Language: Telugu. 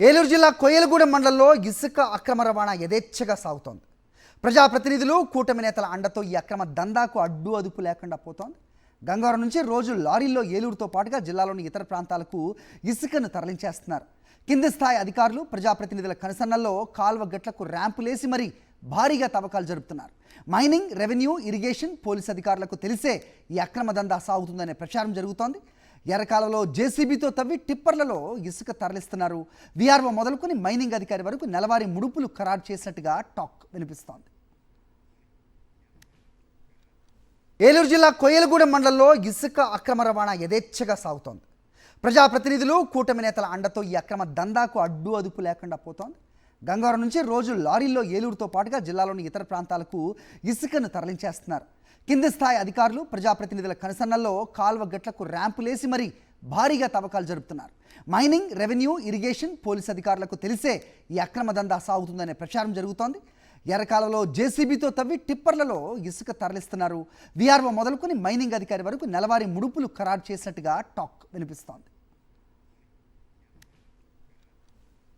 ఏలూరు జిల్లా కొయ్యలగూడెం మండలంలో ఇసుక అక్రమ రవాణా యథేచ్ఛగా సాగుతోంది. ప్రజాప్రతినిధులు కూటమి నేతల అండతో ఈ అక్రమ దందాకు అడ్డు అదుపు లేకుండా పోతోంది. గంగవరం నుంచి రోజు లారీల్లో ఏలూరుతో పాటుగా జిల్లాలోని ఇతర ప్రాంతాలకు ఇసుకను తరలించేస్తున్నారు. కింది స్థాయి అధికారులు ప్రజాప్రతినిధుల కనుసన్నల్లో కాల్వ గట్లకు ర్యాంపులేసి మరీ భారీగా తవ్వకాలు జరుపుతున్నారు. మైనింగ్, రెవెన్యూ, ఇరిగేషన్, పోలీస్ అధికారులకు తెలిసే ఈ అక్రమ దందా సాగుతుందనే ప్రచారం జరుగుతోంది. ఎర్రకాలలో జేసీబీతో తవ్వి టిప్పర్లలో ఇసుక తరలిస్తున్నారు. వీఆర్ఓ మొదలుకొని మైనింగ్ అధికారి వరకు నెలవారీ ముడుపులు ఖరారు చేసినట్టుగా టాక్ వినిపిస్తోంది. ఏలూరు జిల్లా కొయ్యలగూడెం మండలంలో ఇసుక అక్రమ రవాణా యథేచ్ఛగా సాగుతోంది. ప్రజాప్రతినిధులు కూటమి నేతల అండతో ఈ అక్రమ దందాకు అడ్డు అదుపు లేకుండా పోతోంది. గంగవరం నుంచి రోజు లారీల్లో ఏలూరుతో పాటుగా జిల్లాలోని ఇతర ప్రాంతాలకు ఇసుకను తరలించేస్తున్నారు. కింది స్థాయి అధికారులు ప్రజాప్రతినిధుల కనుసన్నల్లో కాల్వ గట్లకు ర్యాంపులేసి మరీ భారీగా తవ్వకాలు జరుపుతున్నారు. మైనింగ్, రెవెన్యూ, ఇరిగేషన్, పోలీస్ అధికారులకు తెలిసే ఈ అక్రమ దందా సాగుతుందనే ప్రచారం జరుగుతోంది. ఎర్రకాలలో జేసీబీతో తవ్వి టిప్పర్లలో ఇసుక తరలిస్తున్నారు. వీఆర్ఓ మొదలుకొని మైనింగ్ అధికారి వరకు నెలవారీ ముడుపులు ఖరారు చేసినట్టుగా టాక్ వినిపిస్తోంది.